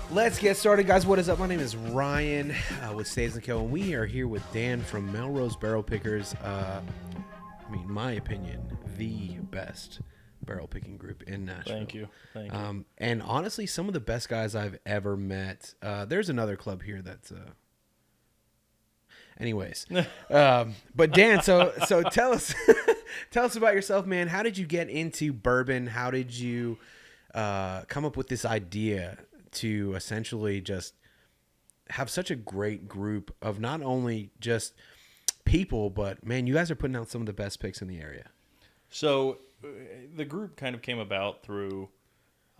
Let's get started, guys. What is up? My name is Ryan with Staves & Co. And we are here with Dan from Melrose Barrel Pickers. My opinion, the best barrel picking group in Nashville. Thank you. And honestly, some of the best guys I've ever met. There's another club here that's... Anyways. But Dan, so tell us tell us about yourself, man. How did you get into bourbon? How did you come up with this idea to essentially just have such a great group of not only just people, but man, you guys are putting out some of the best picks in the area. So the group kind of came about through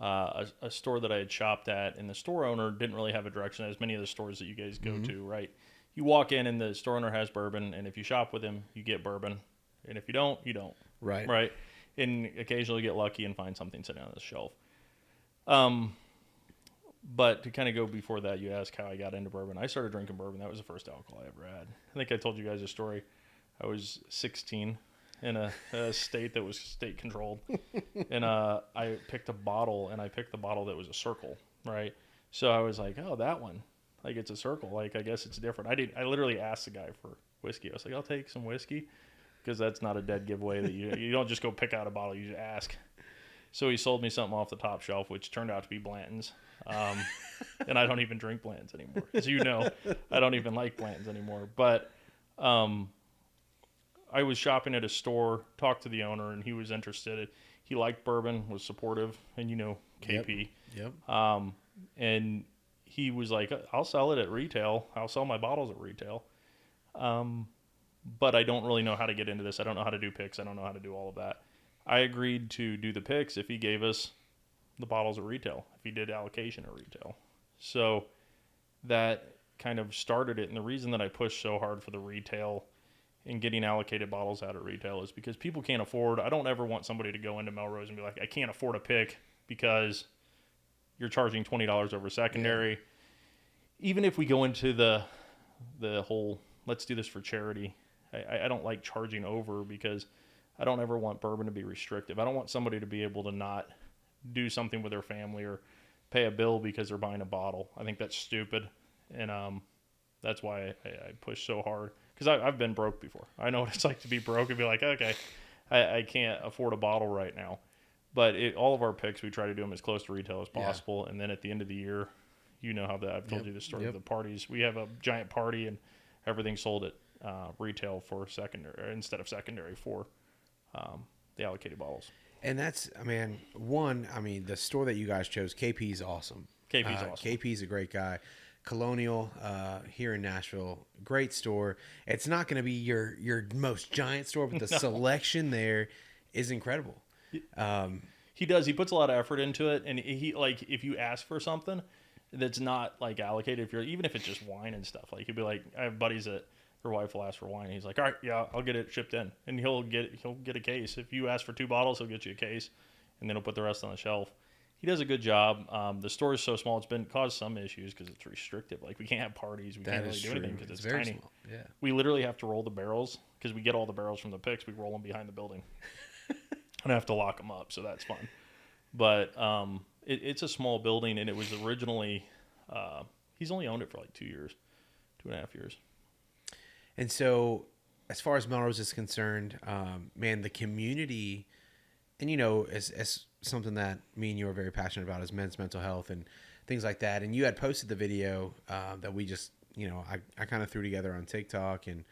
a store that I had shopped at, and the store owner didn't really have a direction, as many of the stores that you guys go to, right? You walk in and the store owner has bourbon, and if you shop with him, you get bourbon. And if you don't, you don't. Right. Right? And occasionally get lucky and find something sitting on the shelf. But to kind of go before that, you ask how I got into bourbon. I started drinking bourbon. That was the first alcohol I ever had. I think I told you guys a story. I was 16 in a state that was state controlled. And I picked a bottle, and I picked the bottle that was a circle, right? So I was like, oh, that one. Like, it's a circle. Like, I guess it's different. I literally asked the guy for whiskey. I was like, I'll take some whiskey, because that's not a dead giveaway that you don't just go pick out a bottle. You just ask. So he sold me something off the top shelf, which turned out to be Blanton's. And I don't even drink Blanton's anymore. As you know, I don't even like Blanton's anymore. But I was shopping at a store, talked to the owner, and he was interested. He liked bourbon, was supportive, and KP. Yep. And he was like, I'll sell it at retail. I'll sell my bottles at retail. But I don't really know how to get into this. I don't know how to do picks. I don't know how to do all of that. I agreed to do the picks if he gave us the bottles at retail, if he did allocation at retail. So that kind of started it. And the reason that I pushed so hard for the retail and getting allocated bottles out at retail is because people can't afford. I don't ever want somebody to go into Melrose and be like, I can't afford a pick because you're charging $20 over secondary. Yeah. Even if we go into the whole, let's do this for charity, I don't like charging over, because I don't ever want bourbon to be restrictive. I don't want somebody to be able to not do something with their family or pay a bill because they're buying a bottle. I think that's stupid. And that's why I push so hard, because I've been broke before. I know what it's like to be broke and be like, okay, I can't afford a bottle right now. But all of our picks, we try to do them as close to retail as possible. Yeah. And then at the end of the year, you know how I've told you the story of the parties. We have a giant party, and everything's sold at retail for secondary, instead of secondary for the allocated bottles. And that's, the store that you guys chose, KP's awesome. KP's awesome. KP's a great guy. Colonial here in Nashville, great store. It's not going to be your most giant store, but the selection there is incredible. He does. He puts a lot of effort into it, and he, like, if you ask for something that's not like allocated, even if it's just wine and stuff, like, he'd be like, I have buddies that their wife will ask for wine. He's like, all right, yeah, I'll get it shipped in, and he'll get a case. If you ask for 2 bottles, he'll get you a case, and then he'll put the rest on the shelf. He does a good job. The store is so small; it's been caused some issues because it's restrictive. Like, we can't have parties, we can't really do anything because it's very tiny. Small. Yeah, we literally have to roll the barrels, because we get all the barrels from the picks. We roll them behind the building, and I have to lock them up, so that's fun. But it's a small building, and it was originally he's only owned it for like 2.5 years. And so, as far as Melrose is concerned, man, the community, and as something that me and you are very passionate about is men's mental health and things like that. And you had posted the video that we just, I kind of threw together on TikTok, and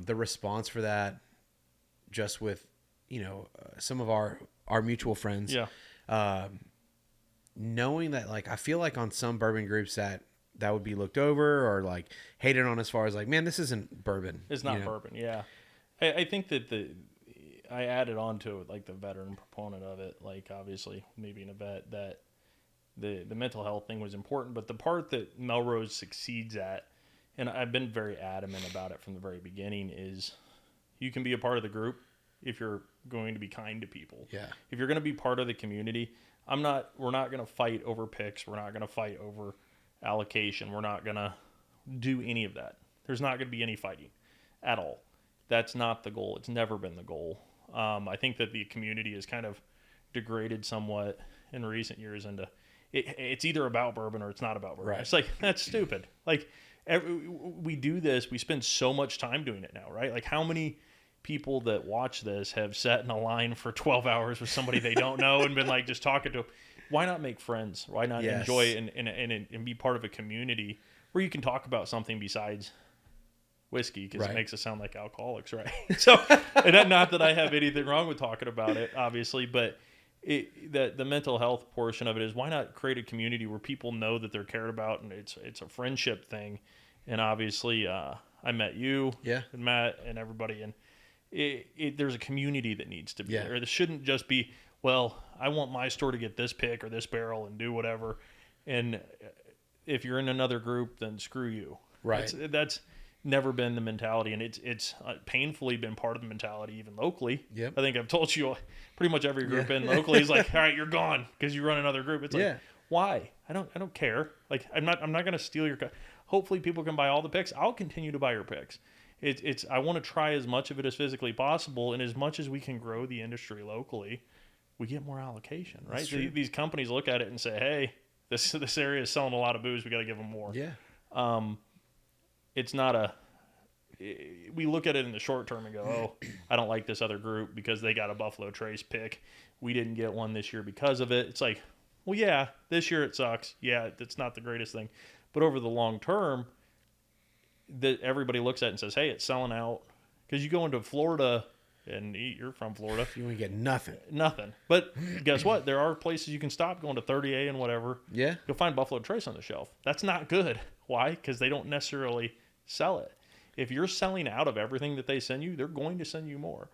the response for that, just with, some of our mutual friends. Yeah. Knowing that, like, I feel like on some bourbon groups that would be looked over or like hated on, as far as like, man, this isn't bourbon. It's not bourbon. Yeah. I think that I added on to it, like, the veteran proponent of it, like, obviously me being a vet, that the mental health thing was important, but the part that Melrose succeeds at, and I've been very adamant about it from the very beginning, is you can be a part of the group if you're going to be kind to people. Yeah. If you're going to be part of the community, we're not going to fight over picks. We're not going to fight over allocation. We're not going to do any of that. There's not going to be any fighting at all. That's not the goal. It's never been the goal. I think that the community has kind of degraded somewhat in recent years into it's either about bourbon or it's not about bourbon. Right. It's like, that's stupid. Like, we do this. We spend so much time doing it now, right? Like, how many people that watch this have sat in a line for 12 hours with somebody they don't know and been like just talking to them? Why not make friends? Why not enjoy it and be part of a community where you can talk about something besides whiskey, because it makes us sound like alcoholics, right? So, and not that I have anything wrong with talking about it, obviously, but the mental health portion of it is, why not create a community where people know that they're cared about, and it's a friendship thing. And obviously, I met you, and Matt, and everybody, and there's a community that needs to be there. This shouldn't just be, well, I want my store to get this pick or this barrel and do whatever, and if you're in another group, then screw you. Right. That's never been the mentality, and it's painfully been part of the mentality even locally. Yep. I think I've told you pretty much every group in locally is like, all right, you're gone because you run another group. It's like, why? I don't care. Like, I'm not going to steal your. Hopefully people can buy all the picks. I'll continue to buy your picks. I want to try as much of it as physically possible, and as much as we can grow the industry locally, we get more allocation, right? These companies look at it and say, hey, this area is selling a lot of booze. We got to give them more. Yeah. It's not we look at it in the short term and go, oh, I don't like this other group because they got a Buffalo Trace pick. We didn't get one this year because of it. It's like, well, yeah, this year it sucks. Yeah, it's not the greatest thing. But over the long term, that everybody looks at it and says, hey, it's selling out. Because you go into Florida, and you're from Florida. You want to get nothing. Nothing. But guess what? There are places you can stop going to 30A and whatever. Yeah. You'll find Buffalo Trace on the shelf. That's not good. Why? Because they don't necessarily sell it. If you're selling out of everything that they send you, they're going to send you more.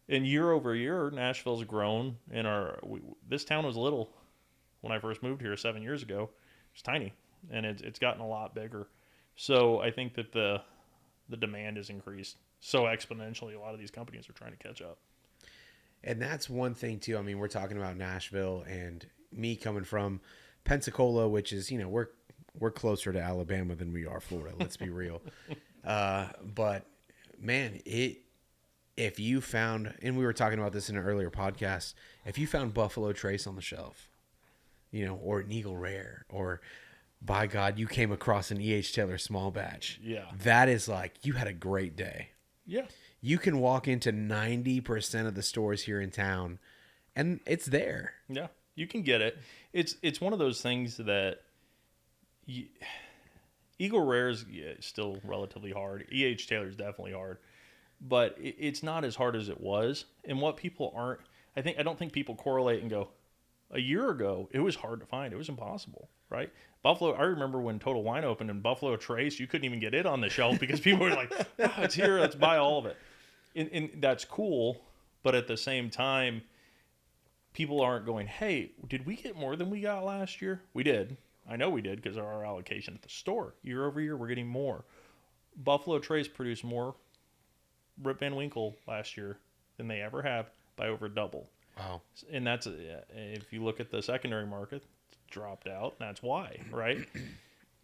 And year over year, Nashville's grown. And this town was little when I first moved here 7 years ago. It's tiny, and it's gotten a lot bigger. So I think that the demand has increased so exponentially. A lot of these companies are trying to catch up. And that's one thing too. I mean, we're talking about Nashville, and me coming from Pensacola, which is, we're closer to Alabama than we are Florida. Let's be real. But man, if you found, and we were talking about this in an earlier podcast, if you found Buffalo Trace on the shelf, or an Eagle Rare, or by God, you came across an E.H. Taylor small batch. Yeah. That is like, you had a great day. Yeah. You can walk into 90% of the stores here in town, and it's there. Yeah, you can get it. It's one of those things that Eagle Rare is still relatively hard. E.H. Taylor is definitely hard, but it's not as hard as it was. And what people aren't, I don't think people correlate and go, a year ago it was hard to find. It was impossible, right? Buffalo. I remember when Total Wine opened and Buffalo Trace, you couldn't even get it on the shelf because people were like, oh, it's here, let's buy all of it. And that's cool, but at the same time, people aren't going, hey, did we get more than we got last year? We did. I know we did because of our allocation at the store. Year over year, we're getting more. Buffalo Trace produced more Rip Van Winkle last year than they ever have by over double. Wow. And that's, if you look at the secondary market, it's dropped out. That's why, right?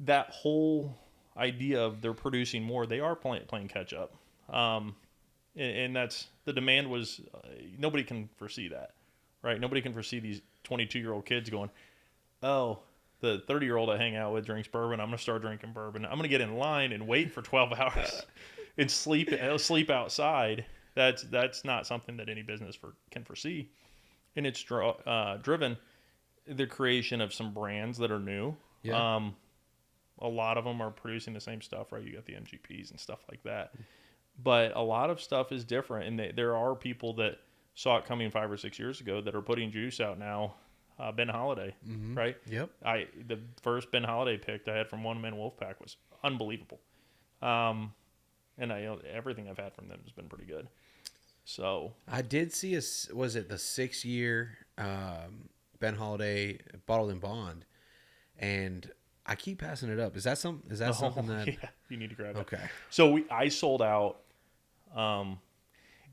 That whole idea of they're producing more, they are playing catch up. And that's, the demand was, nobody can foresee that, right? Nobody can foresee these 22-year-old kids going, oh, the 30-year-old I hang out with drinks bourbon. I'm going to start drinking bourbon. I'm going to get in line and wait for 12 hours and sleep outside. That's not something that any business can foresee. And it's driven the creation of some brands that are new. Yeah. A lot of them are producing the same stuff, right? You got the MGPs and stuff like that. But a lot of stuff is different, and there are people that saw it coming 5 or 6 years ago that are putting juice out now. Ben Holiday, right? Yep. The first Ben Holiday pick I had from One Man Wolfpack was unbelievable, and everything I've had from them has been pretty good. So I did see was it the 6-year Ben Holiday bottled in bond, and I keep passing it up. Is that something that? Yeah, you need to grab it. Okay. So I sold out.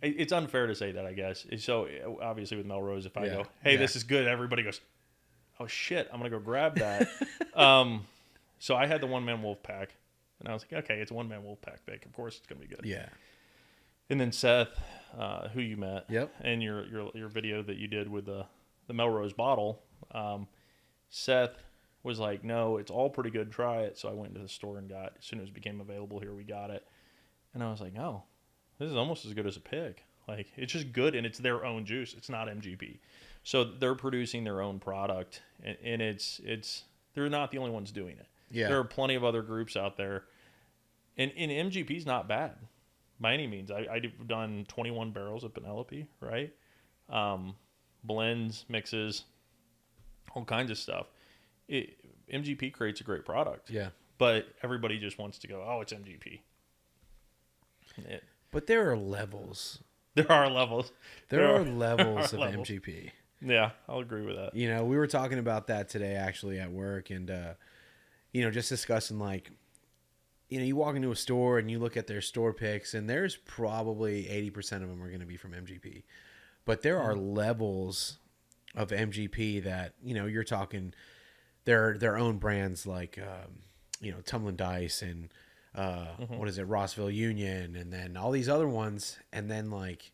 It's unfair to say that, I guess. So obviously with Melrose, if I go, hey, this is good, everybody goes, oh shit, I'm gonna go grab that. So I had the One Man Wolf Pack, and I was like, okay, it's a One Man Wolf Pack pick. Of course, it's gonna be good. Yeah. And then Seth, who you met, yep, and your video that you did with the Melrose bottle, Seth was like, no, it's all pretty good. Try it. So I went to the store and got, as soon as it became available here, we got it. And I was like, oh, this is almost as good as a pig. Like, it's just good, and it's their own juice. It's not MGP. So they're producing their own product, and it's they're not the only ones doing it. Yeah. There are plenty of other groups out there. And MGP's not bad by any means. I've done 21 barrels of Penelope, right? Blends, mixes, all kinds of stuff. MGP creates a great product. Yeah. But everybody just wants to go, oh, it's MGP. But there are levels. There are levels. There are levels of MGP. Yeah, I'll agree with that. You know, we were talking about that today actually at work, and you know, just discussing like, you know, you walk into a store and you look at their store picks, and there's probably 80% of them are going to be from MGP. But there are levels of MGP that, you know, you're talking their own brands like you know, Tumlin Dice and what is it, Rossville Union, and then all these other ones, and then like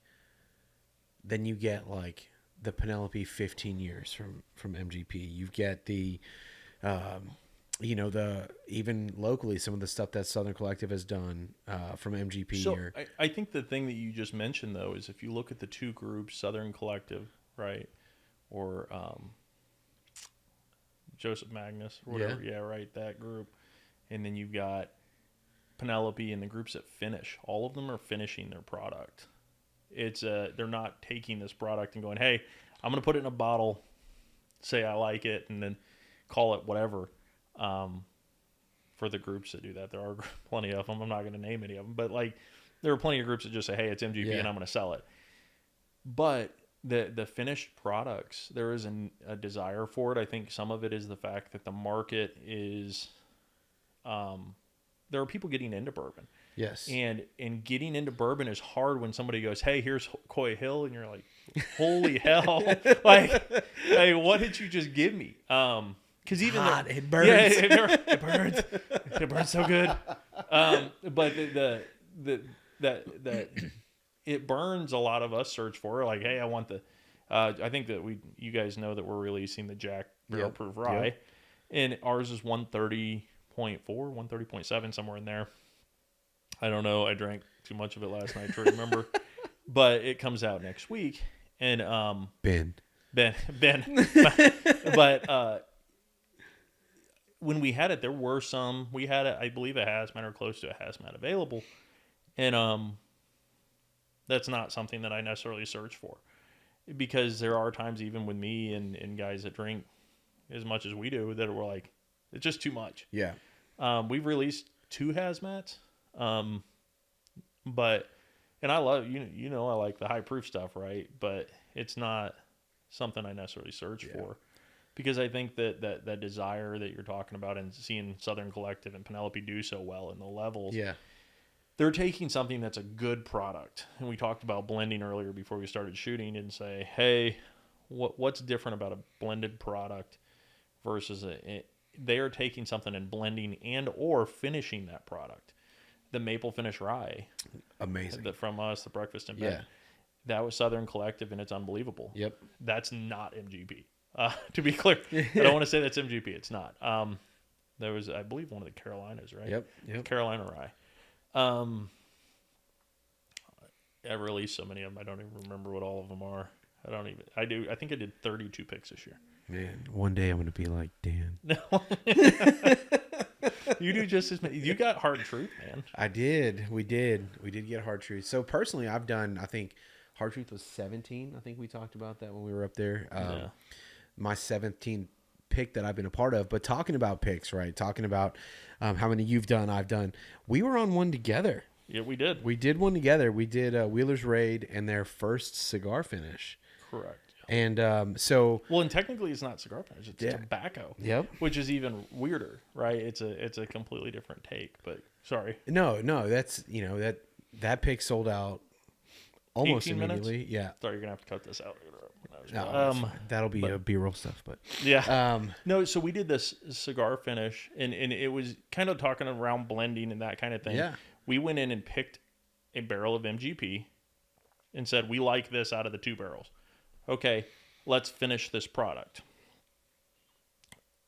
then you get like the Penelope 15 years from MGP. You get the you know, the even locally some of the stuff that Southern Collective has done from MGP. So I think the thing that you just mentioned though is if you look at the two groups, Southern Collective, right, or Joseph Magnus or whatever, yeah, right, that group, and then you've got Penelope and the groups that finish. All of them are finishing their product. It's they're not taking this product and going, hey, I'm going to put it in a bottle, say I like it, and then call it whatever. For the groups that do that, there are plenty of them. I'm not going to name any of them, but like there are plenty of groups that just say, hey, it's MGP and I'm going to sell it. But the finished products, there is a desire for it. I think some of it is the fact that the market is, there are people getting into bourbon. Yes. And getting into bourbon is hard when somebody goes, hey, here's Coy Hill. And you're like, holy hell. like, hey, what did you just give me? Because even it burns. Yeah, it burns. It burns so good. But that it burns. A lot of us search for like, hey, I want the. I think that you guys know that we're releasing the Jack Barrel Proof Rye, and ours is 130.4, 130.7, somewhere in there. I don't know. I drank too much of it last night to remember, but it comes out next week. And Ben, but when we had it, there were some. We had it, I believe, a hazmat or close to a hazmat available, and that's not something that I necessarily search for, because there are times even with me and guys that drink as much as we do that we're like, it's just too much. Yeah. We've released 2 hazmats. But, and I love, you know, I like the high proof stuff, right? But it's not something I necessarily search for, because I think that desire that you're talking about and seeing Southern Collective and Penelope do so well in the levels, they're taking something that's a good product. And we talked about blending earlier before we started shooting, and say, hey, what's different about a blended product versus they are taking something and blending and or finishing that product. The maple finish rye, amazing. From us, the breakfast in bed, that was Southern Collective, and it's unbelievable. Yep, that's not MGP. To be clear, I don't want to say that's MGP. It's not. There was, I believe, one of the Carolinas, right? Yep. Carolina rye. I've released so many of them, I don't even remember what all of them are. I think I did 32 picks this year. Man, one day I'm going to be like Dan. No. You do just as many. You got Hard Truth, man. I did. We did get Hard Truth. So personally, I've done, I think Hard Truth was 17. I think we talked about that when we were up there. My 17th pick that I've been a part of. But talking about picks, right? Talking about how many you've done, I've done. We were on one together. Yeah, we did. We did one together. We did Wheeler's Raid and their first cigar finish. Correct. And and technically it's not cigar finish, it's tobacco. Yep. Which is even weirder, right? It's a completely different take, but sorry. No, that's, that pick sold out almost 18 immediately. Minutes? Yeah. Sorry, you're gonna have to cut this out. No, that'll be a B-roll stuff, but yeah. No, so we did this cigar finish, and it was kind of talking around blending and that kind of thing. Yeah. We went in and picked a barrel of MGP and said, we like this out of the 2 barrels. Okay, let's finish this product.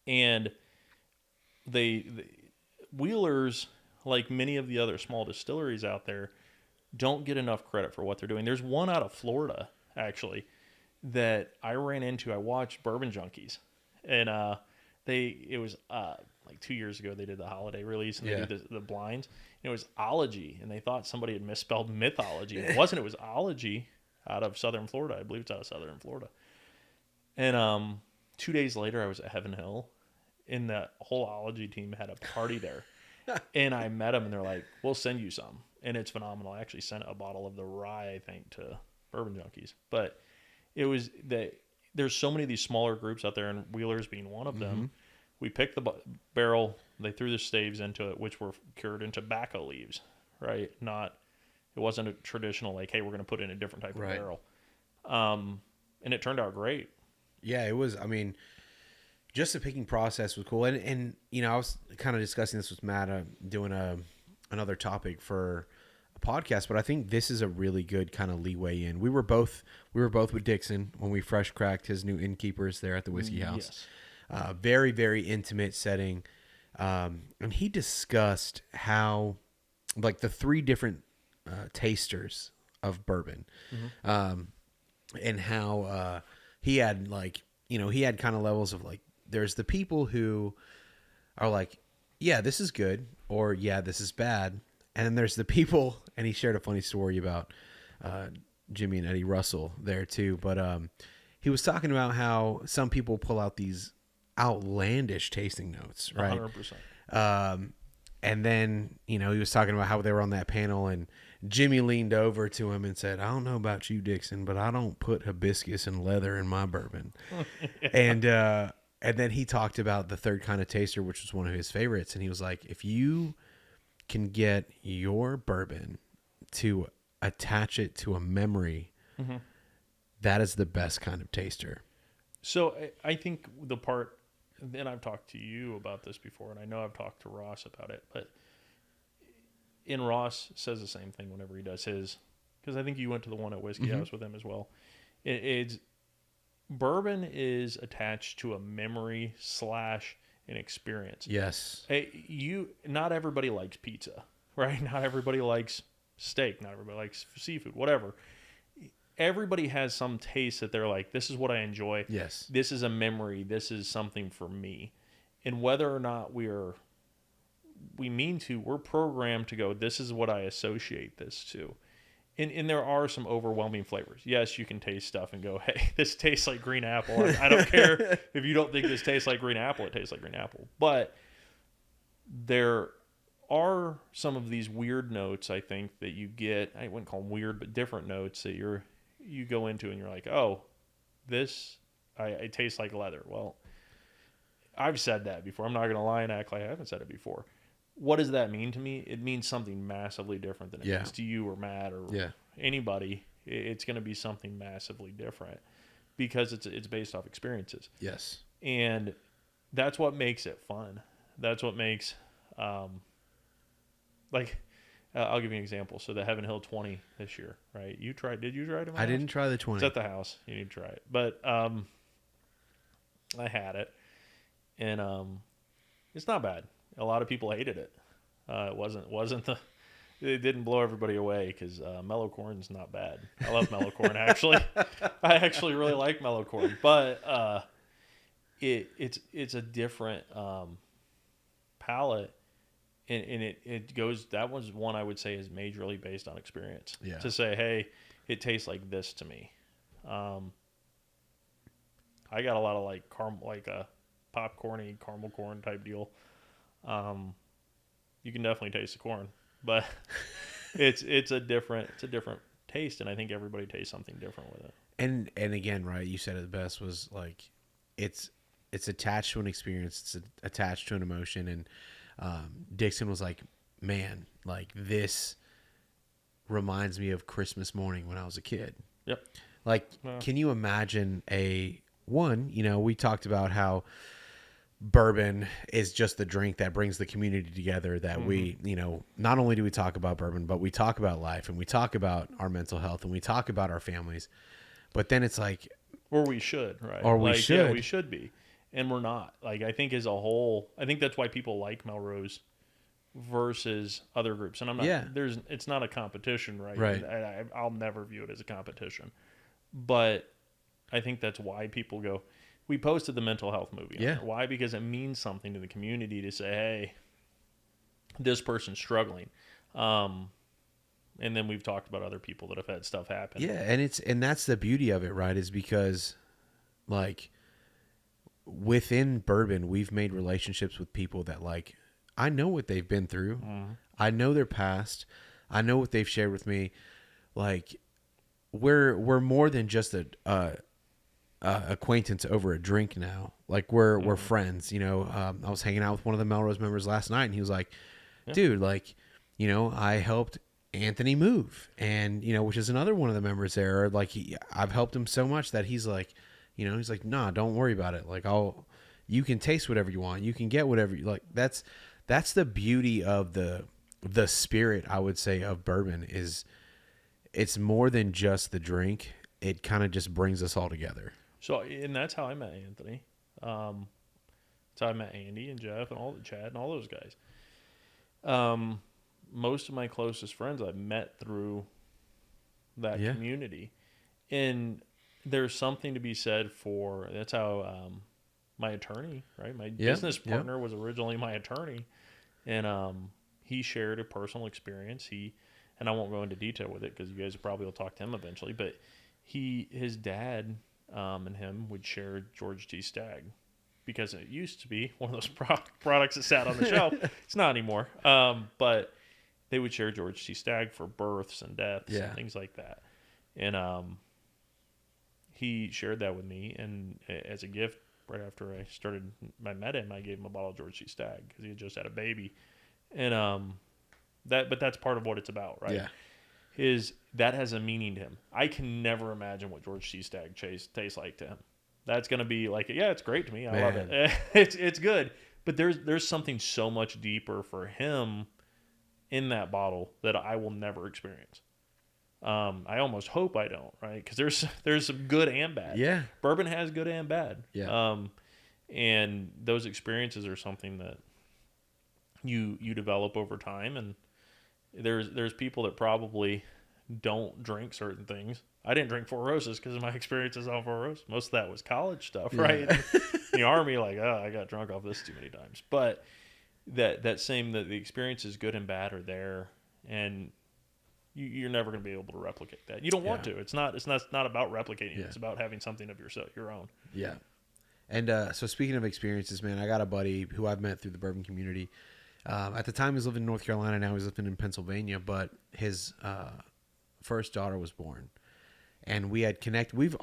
And the Wheelers, like many of the other small distilleries out there, don't get enough credit for what they're doing. There's one out of Florida, actually, that I ran into. I watched Bourbon Junkies, and it was like 2 years ago. They did the holiday release, and they did the blinds. And it was ology, and they thought somebody had misspelled mythology. It wasn't. It was ology out of Southern Florida. I believe it's out of Southern Florida. And 2 days later, I was at Heaven Hill, and the whole ology team had a party there. And I met them, and they're like, "We'll send you some," and it's phenomenal. I actually sent a bottle of the rye, I think, to Bourbon Junkies. But it was that there's so many of these smaller groups out there, and Wheelers being one of them. We picked the barrel. They threw the staves into it, which were cured in tobacco leaves, right? It wasn't a traditional like, "Hey, we're going to put in a different type of barrel," and it turned out great. Yeah, it was. I mean, just the picking process was cool, and I was kind of discussing this with Matt, doing another topic for a podcast, but I think this is a really good kind of leeway in. We were both with Dixon when we fresh cracked his new innkeepers there at the Whiskey House. Yes. Very, very intimate setting, and he discussed how, like, the three different tasters of bourbon, and how he had, like, he had kind of levels of, like, there's the people who are like, yeah, this is good, or yeah, this is bad. And then there's the people, and he shared a funny story about Jimmy and Eddie Russell there too. But he was talking about how some people pull out these outlandish tasting notes, right? 100%. And then, he was talking about how they were on that panel, and Jimmy leaned over to him and said, "I don't know about you, Dixon, but I don't put hibiscus and leather in my bourbon." And then he talked about the third kind of taster, which was one of his favorites. And he was like, if you can get your bourbon to attach it to a memory, that is the best kind of taster. So I think the part, and I've talked to you about this before, and I know I've talked to Ross about it, but Ross says the same thing whenever he does his, because I think you went to the one at Whiskey House with him as well. It's bourbon is attached to a memory / an experience. Yes. Not everybody likes pizza, right? Not everybody likes steak. Not everybody likes seafood, whatever. Everybody has some taste that they're like, this is what I enjoy. Yes. This is a memory. This is something for me. And whether or not we're programmed to go, this is what I associate this to. And there are some overwhelming flavors. Yes, you can taste stuff and go, hey, this tastes like green apple. I don't care if you don't think this tastes like green apple. It tastes like green apple. But there are some of these weird notes, I think, that you get. I wouldn't call them weird, but different notes that you go into and you're like, oh, it tastes like leather. Well, I've said that before. I'm not going to lie and act like I haven't said it before. What does that mean to me? It means something massively different than it means to you or Matt or anybody. It's going to be something massively different because it's based off experiences. Yes. And that's what makes it fun. That's what makes, I'll give you an example. So the Heaven Hill 20 this year, right? Did you try it? I didn't try the 20. It's at the house. You need to try it. But I had it, and it's not bad. A lot of people hated it. It didn't blow everybody away because mellow corn's not bad. I love mellow corn actually. I actually really like mellow corn, but it's a different palate, and it goes. That was one I would say is majorly based on experience. Yeah. To say, hey, it tastes like this to me. I got a lot of like caramel, like a popcorny caramel corn type deal. You can definitely taste the corn, but it's a different taste, and I think everybody tastes something different with it. And again, right, you said it the best was like it's attached to an experience, it's attached to an emotion, and Dixon was like, man, like this reminds me of Christmas morning when I was a kid. Yep. Like, can you imagine we talked about how bourbon is just the drink that brings the community together, that we, not only do we talk about bourbon, but we talk about life, and we talk about our mental health, and we talk about our families. But then it's like, or we should, right? Or we should. Yeah, we should be. and we're not. Like, I think as a whole, I think that's why people like Melrose versus other groups. And I'm not, Yeah. it's not a competition, right? Right. I'll never view it as a competition. But I think that's why people go, we posted the mental health movie. On Yeah. there. Why? Because it means something to the community to say, hey, this person's struggling. And then we've talked about other people that have had stuff happen. Yeah, and that's the beauty of it, right? Is because, like, within bourbon, we've made relationships with people that, like, I know what they've been through. Mm-hmm. I know their past. I know what they've shared with me. Like, we're more than just a acquaintance over a drink now. Like, we're friends. You know, I was hanging out with one of the Melrose members last night, and he was like, "Dude, like, you know, I helped Anthony move," and you know, which is another one of the members there. Like, I've helped him so much that he's like, you know, he's like, "Nah, don't worry about it. Like, you can taste whatever you want. You can get whatever you like." That's the beauty of the spirit, I would say, of bourbon. Is it's more than just the drink. It kind of just brings us all together. So, and that's how I met Anthony. That's how I met Andy and Jeff and all the Chad and all those guys. Most of my closest friends I've met through that community, and there's something to be said for that's how my attorney, right? My business partner was originally my attorney, and he shared a personal experience. And I won't go into detail with it because you guys probably will talk to him eventually, but his dad and him would share George T. Stagg because it used to be one of those products that sat on the shelf. It's not anymore. But they would share George T. Stagg for births and deaths and things like that. And he shared that with me. And as a gift, right after I met him, I gave him a bottle of George T. Stagg because he had just had a baby. And but that's part of what it's about, right? Yeah. That has a meaning to him. I can never imagine what George T. Stagg tastes like to him. That's going to be like, yeah, it's great to me. I love it. It's good. But there's something so much deeper for him in that bottle that I will never experience. I almost hope I don't, right? Because there's some good and bad. Yeah. Bourbon has good and bad. Yeah. And those experiences are something that you develop over time. And there's people that probably don't drink certain things. I didn't drink Four Roses because of my experiences on Four Roses. Most of that was college stuff, right? In the Army, like, oh, I got drunk off this too many times. But that the experiences, good and bad, are there, and you're never going to be able to replicate that. You don't want to. It's not about replicating. It's about having something of your own. Yeah. And so speaking of experiences, man, I got a buddy who I've met through the bourbon community. At the time, he was living in North Carolina. Now he's living in Pennsylvania. But his first daughter was born, and we had connected. We've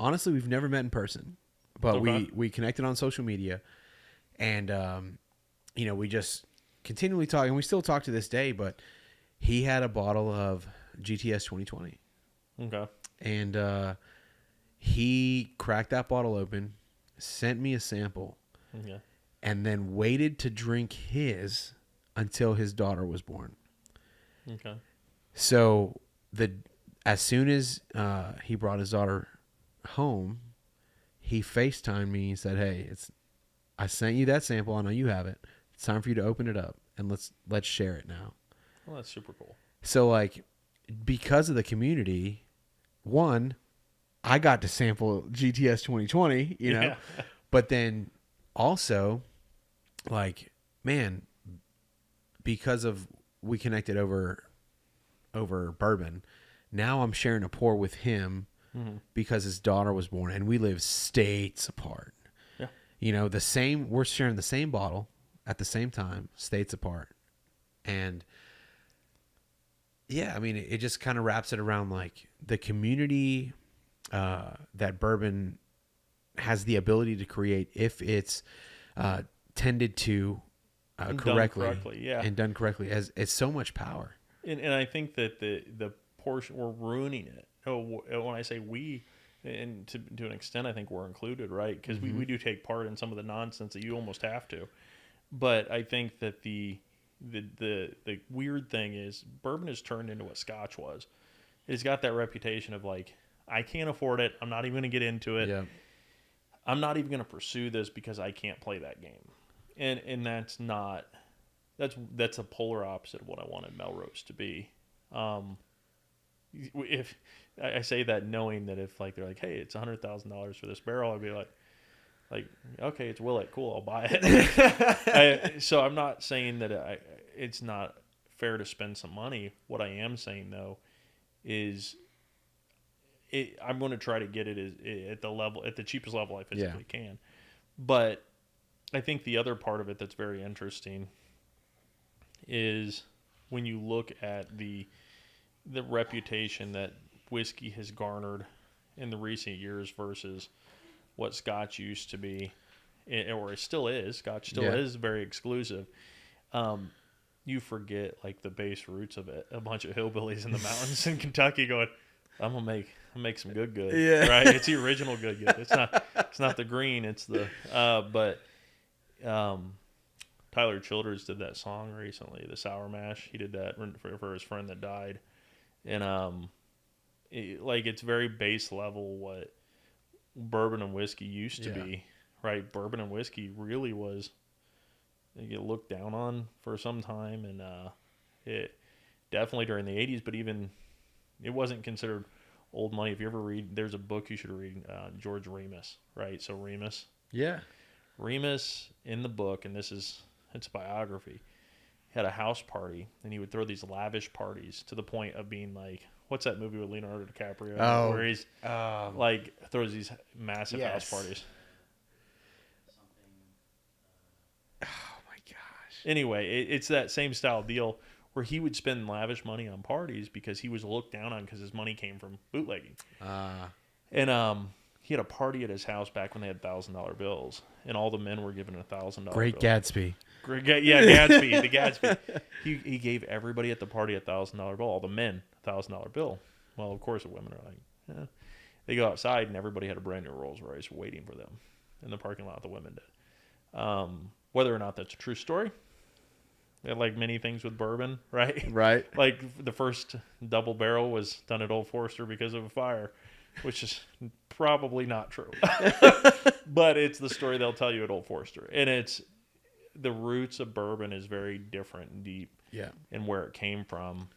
never met in person, but we connected on social media, and you know, we just continually talk, and we still talk to this day. But he had a bottle of GTS 2020. Okay. And he cracked that bottle open, sent me a sample, and then waited to drink his until his daughter was born. Okay. So as soon as he brought his daughter home, he FaceTimed me and said, "Hey, I sent you that sample. I know you have it. It's time for you to open it up and let's share it now." Well, that's super cool. So, like, because of the community, one, I got to sample GTS 2020, you know, but then also, like, man, because of we connected over bourbon, now I'm sharing a pour with him because his daughter was born, and we live states apart. Yeah, you know, we're sharing the same bottle at the same time, states apart, and yeah, I mean, it just kind of wraps it around like the community that bourbon has the ability to create if it's tended to correctly and done correctly. As it's so much power. And I think that the portion, we're ruining it. When I say we, and to an extent, I think we're included, right? Because we do take part in some of the nonsense that you almost have to. But I think that the weird thing is bourbon has turned into what Scotch was. It's got that reputation of like, I can't afford it. I'm not even going to get into it. Yeah. I'm not even going to pursue this because I can't play that game. And that's not, that's a polar opposite of what I wanted Melrose to be. If I say that knowing that if like they're like, hey, it's $100,000 for this barrel, I'd be like, okay, it's Willet, cool, I'll buy it. So I'm not saying that it's not fair to spend some money. What I am saying though is I'm going to try to get it at the cheapest level I physically can. But I think the other part of it that's very interesting is when you look at the reputation that whiskey has garnered in the recent years versus what Scotch used to be, or it still is. Scotch still is very exclusive. You forget like the base roots of it. A bunch of hillbillies in the mountains in Kentucky going, I'm gonna make some good, right? It's the original good. It's not the green. It's the Tyler Childers did that song recently, the Sour Mash. He did that for his friend that died, and it's very base level what bourbon and whiskey used to be, right? Bourbon and whiskey really was get looked down on for some time, and it definitely during the 80s, but even it wasn't considered old money. If you ever read, there's a book you should read, George Remus, right? So Remus in the book, and it's a biography, had a house party, and he would throw these lavish parties to the point of being like, what's that movie with Leonardo DiCaprio where he's like throws these massive house parties? Oh my gosh. Anyway, it's that same style deal where he would spend lavish money on parties because he was looked down on because his money came from bootlegging. And he had a party at his house back when they had $1,000 bills, and all the men were given $1,000. Great bill. Gatsby. Gatsby, the Gatsby. He gave everybody at the party $1,000 bill, all the men $1,000 bill. Well, of course, the women are like, eh. They go outside, and everybody had a brand new Rolls Royce waiting for them in the parking lot. The women did. Whether or not that's a true story, like many things with bourbon, right? Right. Like the first double barrel was done at Old Forester because of a fire, which is probably not true. But it's the story they'll tell you at Old Forester. And it's the roots of bourbon is very different and deep in where it came from.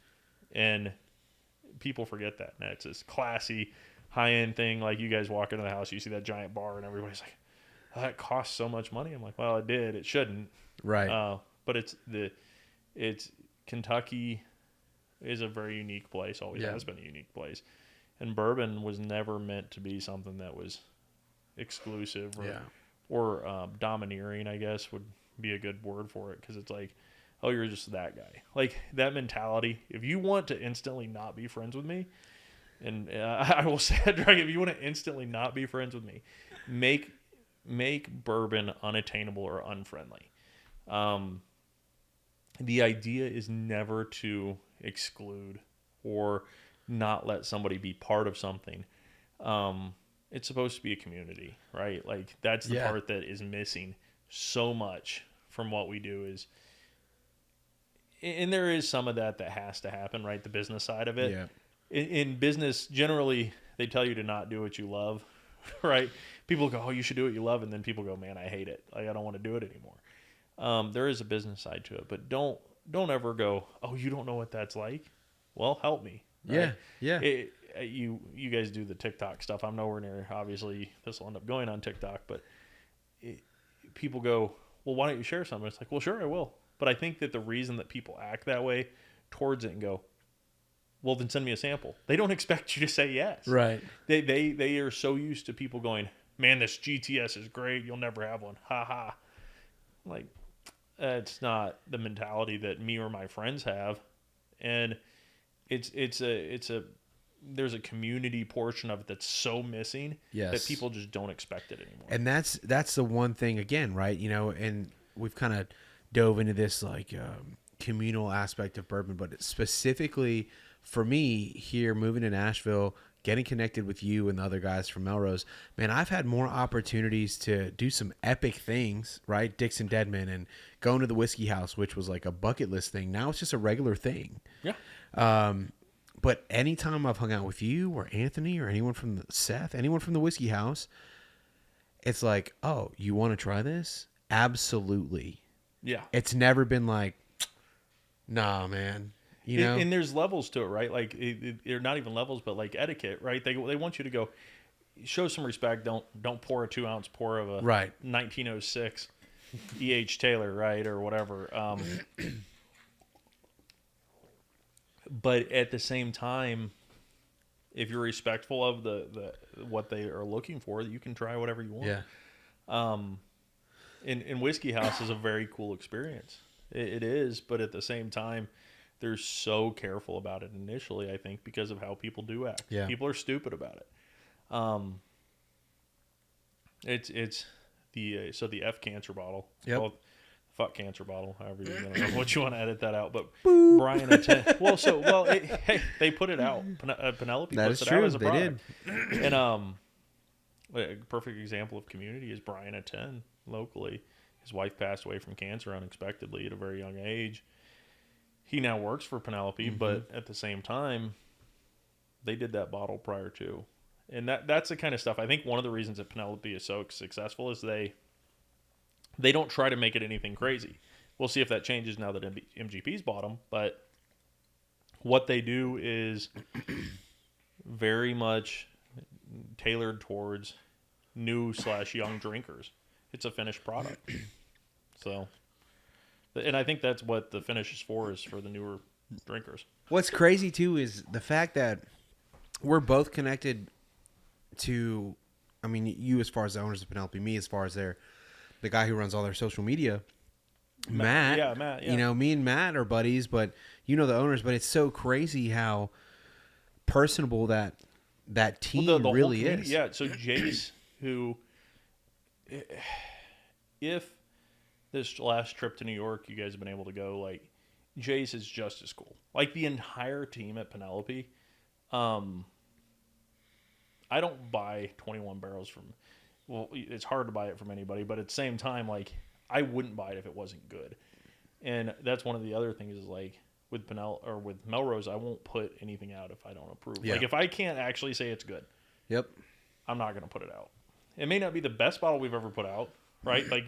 And people forget that. And it's this classy, high-end thing. Like you guys walk into the house, you see that giant bar, and everybody's like, oh, that costs so much money. I'm like, well, it did. It shouldn't. Right. But it's Kentucky is a very unique place. Always has been a unique place. And bourbon was never meant to be something that was exclusive or domineering, I guess, would be a good word for it. Because it's like, oh, you're just that guy. Like, that mentality. If you want to instantly not be friends with me, and I will say it, if you want to instantly not be friends with me, make bourbon unattainable or unfriendly. The idea is never to exclude or not let somebody be part of something. It's supposed to be a community, right? Like that's the part that is missing so much from what we do is, and there is some of that has to happen, right? The business side of it. Yeah. In business, generally, they tell you to not do what you love, right? People go, oh, you should do what you love. And then people go, man, I hate it. Like, I don't want to do it anymore. There is a business side to it, but don't ever go, oh, you don't know what that's like. Well, help me. Right? Yeah. You guys do the TikTok stuff. I'm nowhere near, obviously this will end up going on TikTok, but people go, well, why don't you share something? It's like, well, sure, I will. But I think that the reason that people act that way towards it and go, well, then send me a sample. They don't expect you to say yes. Right. They are so used to people going, man, this GTS is great. You'll never have one. Ha ha. Like, it's not the mentality that me or my friends have. And there's a community portion of it that's so missing that people just don't expect it anymore. And that's the one thing again, right? You know, and we've kind of dove into this like communal aspect of bourbon, but specifically for me here moving to Nashville, getting connected with you and the other guys from Melrose, man, I've had more opportunities to do some epic things, right? Dixon Deadman and going to the whiskey house, which was like a bucket list thing. Now it's just a regular thing. Yeah. But anytime I've hung out with you or Anthony or anyone from Seth, anyone from the whiskey house, it's like, oh, you want to try this? Absolutely. Yeah. It's never been like, nah, man. You know? And there's levels to it, right? Like, they're not even levels, but like etiquette, right? They want you to go show some respect. Don't pour a 2-ounce pour of a Right. 1906 E.H. Taylor, right, or whatever. But at the same time, if you're respectful of the what they are looking for, you can try whatever you want. Yeah. In Whiskey House is a very cool experience. It is, but at the same time, they're so careful about it initially, I think, because of how people do act. Yeah. People are stupid about it. It's the the F cancer bottle. Yep. Well, fuck cancer bottle. However you want to, what you want to edit that out, but Brian hey, they put it out. Penelope That puts is it true. out as a They product. did. And a perfect example of community is Brian at 10 locally. His wife passed away from cancer unexpectedly at a very young age. He now works for Penelope, but at the same time, they did that bottle prior to. And that's the kind of stuff. I think one of the reasons that Penelope is so successful is they don't try to make it anything crazy. We'll see if that changes now that MGP's bought them. But what they do is very much tailored towards new/young drinkers. It's a finished product. So, and I think that's what the finish is for the newer drinkers. What's crazy too is the fact that we're both connected to, I mean, you as far as the owners of Penelope, me as far as the guy who runs all their social media, Matt. Yeah, Matt. Yeah. You know, me and Matt are buddies, but you know the owners. But it's so crazy how personable that team the really whole is. Yeah. So Jace, who, if this last trip to New York, you guys have been able to go, like, Jace is just as cool. Like, the entire team at Penelope, I don't buy 21 barrels from, well, it's hard to buy it from anybody, but at the same time, like, I wouldn't buy it if it wasn't good. And that's one of the other things is, like, with with Melrose, I won't put anything out if I don't approve. Yeah. Like, if I can't actually say it's good, Yep. I'm not going to put it out. It may not be the best bottle we've ever put out, right? Like,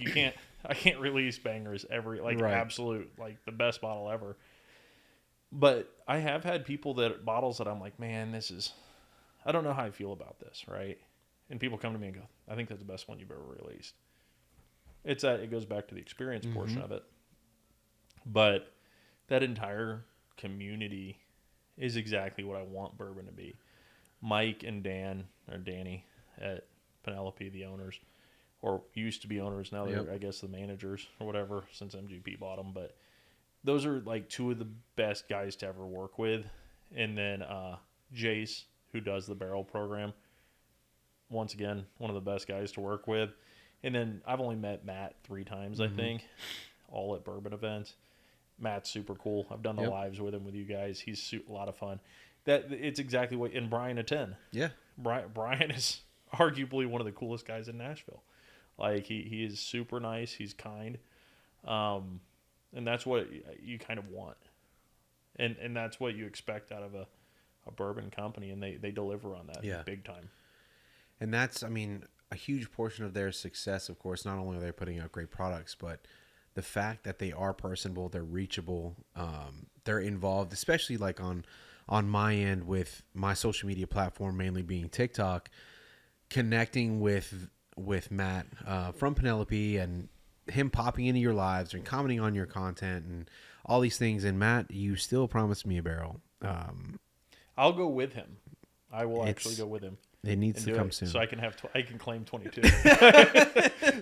I can't release bangers every, like, Right. absolute, like, the best bottle ever. But I have had bottles that I'm like, man, I don't know how I feel about this, right? And people come to me and go, I think that's the best one you've ever released. It goes back to the experience portion of it. But that entire community is exactly what I want bourbon to be. Mike and Danny at Penelope, the owners, or used to be owners, now they're, I guess, the managers or whatever, since MGP bought them. But those are like two of the best guys to ever work with. And then Jace, who does the barrel program, once again, one of the best guys to work with. And then I've only met Matt 3 times, I think, all at bourbon events. Matt's super cool. I've done the lives with him with you guys. He's a lot of fun. It's exactly what. And Brian at 10. Yeah. Brian is arguably one of the coolest guys in Nashville. Like, he is super nice. He's kind. And that's what you kind of want. And that's what you expect out of a bourbon company. And they deliver on that big time. And that's, I mean, a huge portion of their success, of course. Not only are they putting out great products, but the fact that they are personable, they're reachable, they're involved, especially like on my end with my social media platform, mainly being TikTok, connecting with Matt from Penelope and him popping into your lives and commenting on your content and all these things. And Matt, you still promised me a barrel. I'll go with him. I will actually go with him. It needs to come soon, so I can I can claim 22.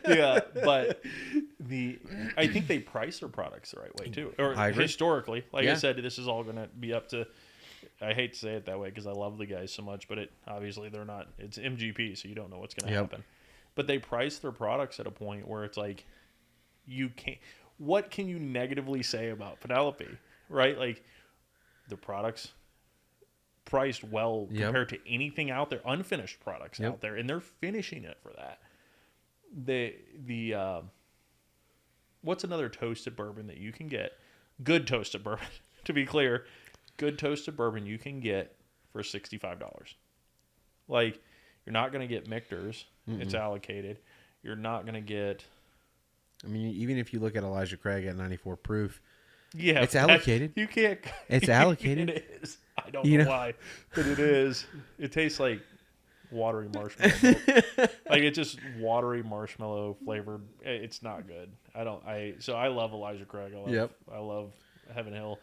Yeah, but I think they price their products the right way too. Or historically, like I said, this is all going to be up to. I hate to say it that way because I love the guys so much, but obviously they're not. It's MGP, so you don't know what's going to happen. But they price their products at a point where it's like, you can't. What can you negatively say about Penelope, right? Like, the products priced well compared to anything out there, unfinished products out there, and they're finishing it for that. What's another toasted bourbon that you can get? Good toasted bourbon, to be clear, good toasted bourbon you can get for $65. Like, you're not going to get Michter's. It's allocated. You're not going to get. I mean, even if you look at Elijah Craig at 94 proof, Yeah, it's allocated. You can't. It's allocated. It is. I don't know why, but it is. It tastes like watery marshmallow milk. Like it's just watery marshmallow flavored. It's not good. So I love Elijah Craig. I love Heaven Hill.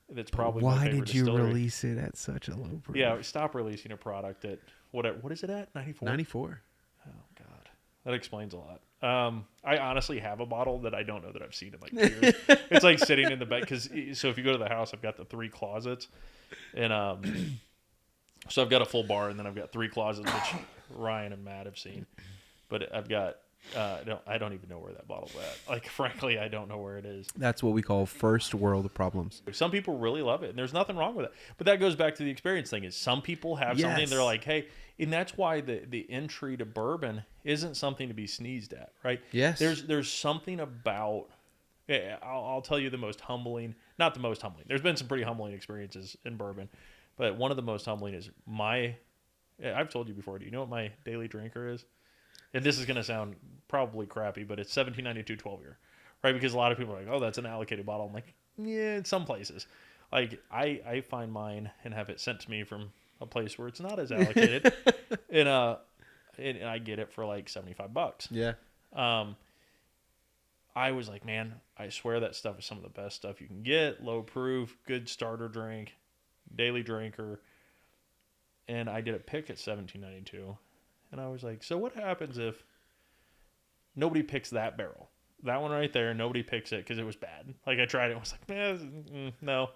That's probably my why favorite did you distillery. release it at such a low proof? Yeah, stop releasing a product at what is it at? 94. 94. Oh God, that explains a lot. I honestly have a bottle that I don't know that I've seen in like years. It's like sitting in the bed so if you go to the house, I've got the 3 closets, and so I've got a full bar, and then I've got 3 closets which Ryan and Matt have seen, but I've got I don't even know where that bottle's at. Like frankly, I don't know where it is. That's what we call first world problems. Some people really love it, and there's nothing wrong with it. But that goes back to the experience thing. Is some people have something Yes. they're like, hey, and that's why the entry to bourbon isn't something to be sneezed at, right? Yes. There's something about. I'll tell you the most humbling, not the most humbling. There's been some pretty humbling experiences in bourbon, but one of the most humbling is I've told you before. Do you know what my daily drinker is? And this is going to sound probably crappy, but it's 1792 12-year, right? Because a lot of people are like, oh, that's an allocated bottle. I'm like, yeah, in some places. Like, I find mine and have it sent to me from a place where it's not as allocated. and I get it for like $75. Yeah. I was like, man, I swear that stuff is some of the best stuff you can get. Low proof, good starter drink, daily drinker. And I did a pick at 1792. And I was like, so what happens if nobody picks that barrel? That one right there, nobody picks it because it was bad. Like, I tried it and was like, no.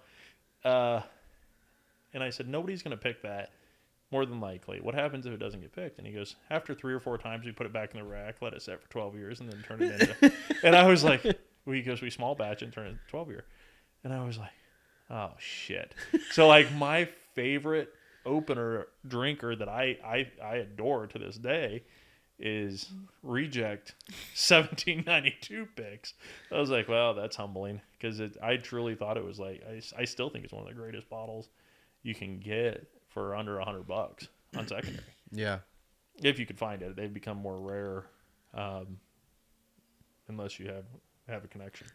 And I said, nobody's going to pick that, more than likely. What happens if it doesn't get picked? And he goes, after 3 or 4 times, we put it back in the rack, let it set for 12 years, and then turn it into... And I was like, he goes, we small batch and turn it into 12 year. And I was like, oh, shit. So, like, my favorite opener drinker that I adore to this day is Reject 1792 picks. I was like, well, that's humbling because I truly thought it was like I still think it's one of the greatest bottles you can get for under $100 on secondary. Yeah, if you could find it. They've become more rare unless you have a connection.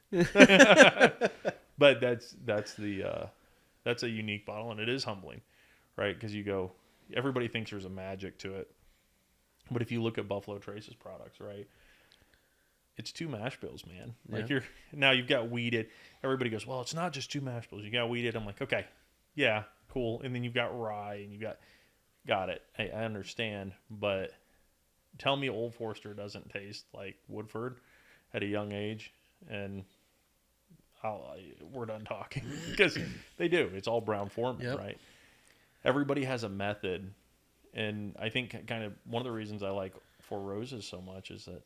But that's a unique bottle, and it is humbling. Right, because everybody thinks there's a magic to it. But if you look at Buffalo Trace's products, right, it's 2 mash bills, man. Like now you've got wheated. Everybody goes, well, it's not just 2 mash bills. You got wheated. I'm like, okay, yeah, cool. And then you've got rye, and got it. I understand, but tell me Old Forester doesn't taste like Woodford at a young age, and we're done talking because they do. It's all brown format, right? Everybody has a method, and I think kind of one of the reasons I like Four Roses so much is that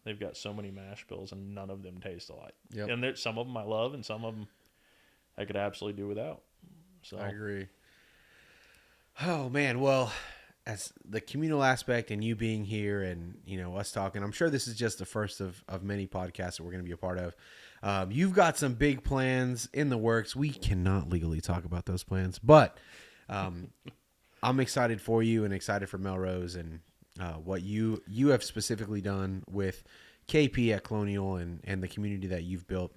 they've got so many mash bills, and none of them taste alike. Yep. And some of them I love, and some of them I could absolutely do without. So I agree. Oh man, well, as the communal aspect and you being here and us talking, I'm sure this is just the first of many podcasts that we're going to be a part of. You've got some big plans in the works. We cannot legally talk about those plans, but I'm excited for you and excited for Melrose and what you have specifically done with KP at Colonial and the community that you've built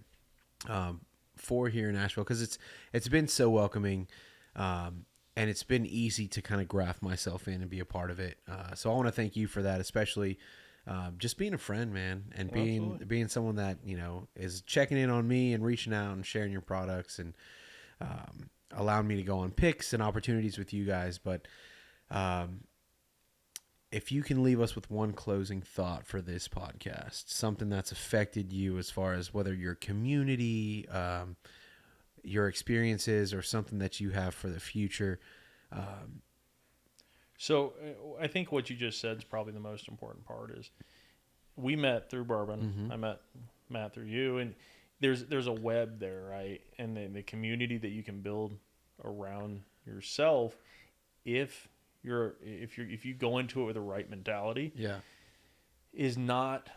for here in Nashville, because it's been so welcoming and it's been easy to kind of graft myself in and be a part of it. So I want to thank you for that, especially just being a friend, man, and being someone that is checking in on me and reaching out and sharing your products and allowed me to go on picks and opportunities with you guys. But if you can leave us with one closing thought for this podcast, something that's affected you as far as whether your community, your experiences, or something that you have for the future. So I think what you just said is probably the most important part is we met through bourbon. Mm-hmm. I met Matt through you, and there's a web there, right? And then the community that you can build around yourself if you go into it with the right mentality, is not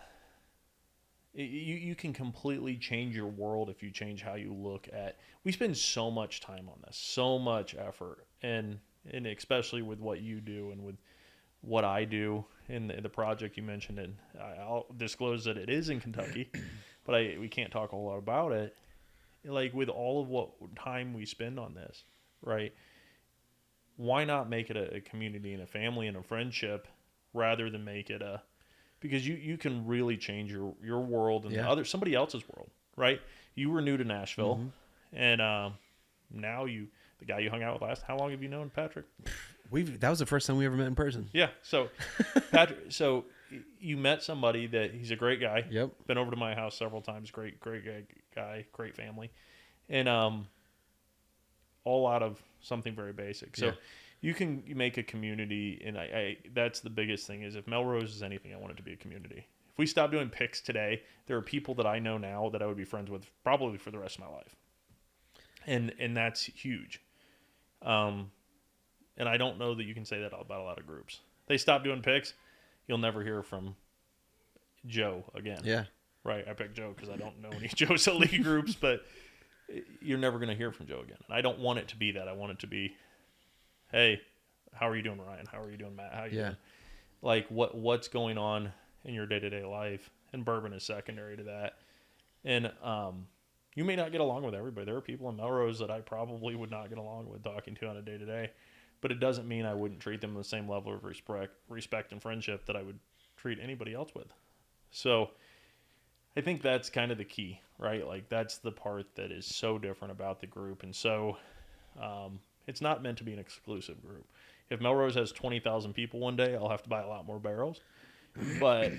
you can completely change your world if you change how you look at. We spend so much time on this, so much effort, and especially with what you do and what I do in the project you mentioned, and I'll disclose that it is in Kentucky, but we can't talk a whole lot about it. Like with all of what time we spend on this, right? Why not make it a community and a family and a friendship rather than make it because you can really change your world and somebody else's world, right? You were new to Nashville, and now the guy you hung out with last. How long have you known Patrick? That was the first time we ever met in person. Yeah. So Patrick, so you met somebody that he's a great guy. Yep. Been over to my house several times. Great guy, great family, and all out of something very basic. So you can make a community, and I that's the biggest thing is if Melrose is anything, I want it to be a community. If we stop doing picks today, there are people that I know now that I would be friends with probably for the rest of my life. And that's huge. And I don't know that you can say that about a lot of groups. They stop doing picks, you'll never hear from Joe again. Yeah. Right, I picked Joe because I don't know any Joe's Elite groups, but you're never going to hear from Joe again. And I don't want it to be that. I want it to be, hey, how are you doing, Ryan? How are you doing, Matt? How are you doing? Like, what's going on in your day-to-day life? And bourbon is secondary to that. And you may not get along with everybody. There are people in Melrose that I probably would not get along with talking to on a day-to-day. But it doesn't mean I wouldn't treat them with the same level of respect and friendship that I would treat anybody else with. So I think that's kind of the key, right? Like that's the part that is so different about the group. And so it's not meant to be an exclusive group. If Melrose has 20,000 people one day, I'll have to buy a lot more barrels. But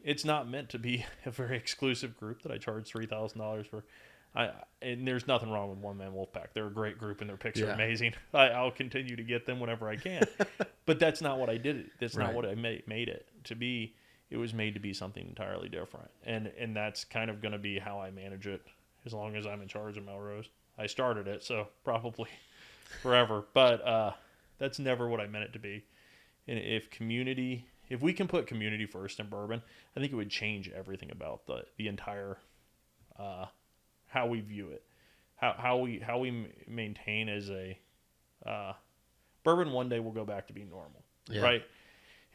it's not meant to be a very exclusive group that I charge $3,000 for. And there's nothing wrong with One Man Wolfpack. They're a great group and their picks are amazing. I'll continue to get them whenever I can. But that's not what I did. That's not what I made it to be. It was made to be something entirely different. And that's kind of going to be how I manage it as long as I'm in charge of Melrose. I started it, so probably forever. But that's never what I meant it to be. And if we can put community first in bourbon, I think it would change everything about the entire how we view it, how we maintain as a bourbon. One day will go back to being normal, right?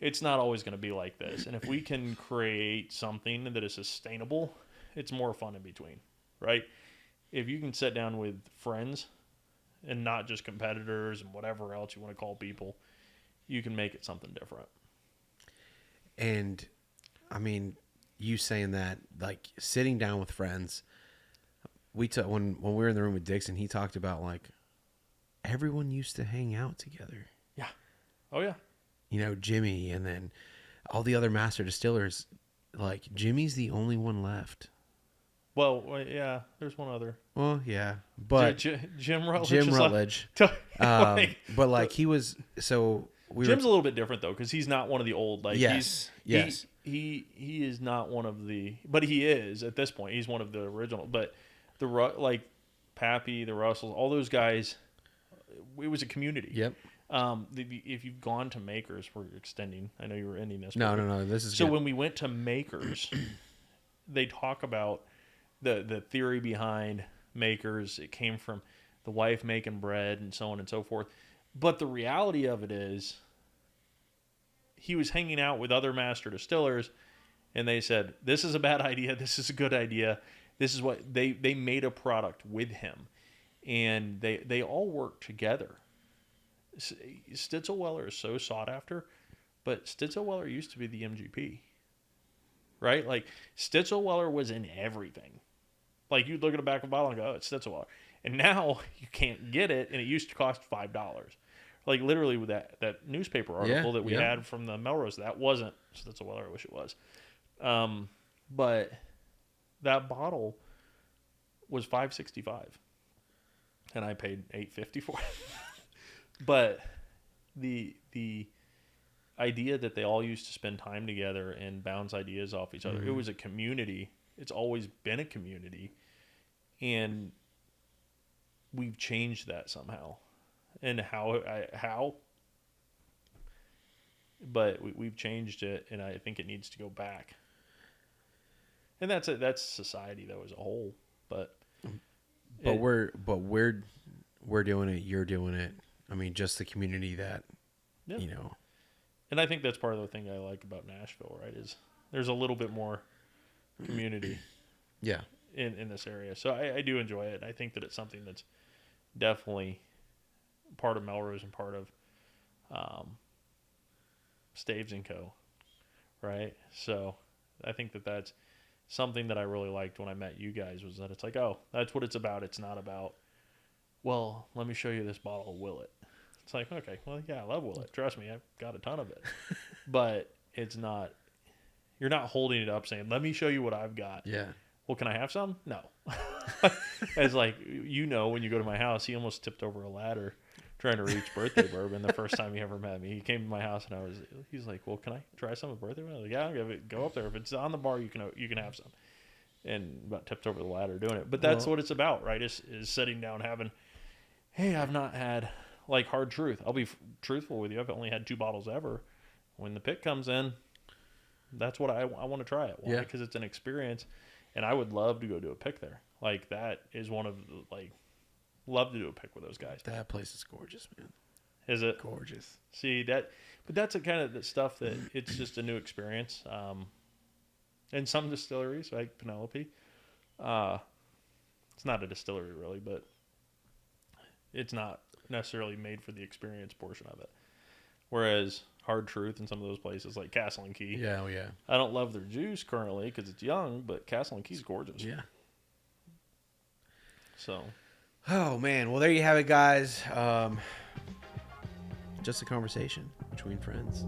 It's not always going to be like this. And if we can create something that is sustainable, it's more fun in between, right? If you can sit down with friends and not just competitors and whatever else you want to call people, you can make it something different. And I mean, you saying that, like sitting down with friends, when we were in the room with Dixon, he talked about like everyone used to hang out together. Yeah. Oh yeah. You know, Jimmy, and then all the other master distillers. Like Jimmy's the only one left. Well, yeah, there's one other. Well, yeah, but Jim Rutledge. Jim Rutledge. But like he was so. Jim's a little bit different though, because he's not one of the old. Like yes. He is not one of the, but he is at this point. He's one of the original. But like Pappy, the Russells, all those guys, it was a community. Yep. If you've gone to Makers, we're extending. I know you were ending this. No. This is so good. When we went to Makers, they talk about the theory behind Makers. It came from the wife making bread and so on and so forth. But the reality of it is, he was hanging out with other master distillers, and they said, "This is a bad idea. This is a good idea." This is what they made a product with him, and they all worked together. Stitzelweller is so sought after, but Stitzelweller used to be the MGP, right? Like Stitzelweller was in everything. Like you'd look at the back of a bottle and go, "Oh, it's Stitzelweller," and now you can't get it, and it used to cost $5. Like literally with that newspaper article that we had from the Melrose, that wasn't Stitzelweller. I wish it was, but that bottle was $5.65, and I paid $8.50 for it. But the idea that they all used to spend time together and bounce ideas off each other, it was a community. It's always been a community, and we've changed that somehow. And how? But we've changed it, and I think it needs to go back. And that's society though as a whole. But we're doing it. You're doing it. I mean, just the community that you know. And I think that's part of the thing I like about Nashville, right? Is there's a little bit more community Yeah. in this area. So I do enjoy it. I think that it's something that's definitely part of Melrose and part of Staves and Co. Right? So I think that that's something that I really liked when I met you guys was that it's like, oh, that's what it's about. It's not about, well, let me show you this bottle of Willet. It's like, okay, well, yeah, I love Willet. Trust me, I've got a ton of it. But it's not, you're not holding it up saying, let me show you what I've got. Yeah. Well, can I have some? No. It's like, when you go to my house, he almost tipped over a ladder trying to reach birthday bourbon the first time he ever met me. He came to my house and he's like, well, can I try some of birthday bourbon? I was like, yeah, I'll give it, go up there. If it's on the bar, you can have some. And about tipped over the ladder doing it. But that's what it's about, right? Is sitting down having, hey, I've not had like Hard Truth. I'll be truthful with you. I've only had 2 bottles ever. When the pick comes in, that's what I want to try it. Why? Yeah. Because it's an experience. And I would love to go do a pick there. Like that is one of the, like, love to do a pick with those guys. That place is gorgeous, man. Is it? Gorgeous. See that, but that's the kind of the stuff that it's just a new experience. And some distilleries like Penelope, it's not a distillery really, but it's not necessarily made for the experience portion of it. Whereas Hard Truth and some of those places like Castle and Key. Yeah, oh yeah. I don't love their juice currently because it's young, but Castle and Key's gorgeous. Yeah. So. Oh man, well there you have it, guys. Just a conversation between friends.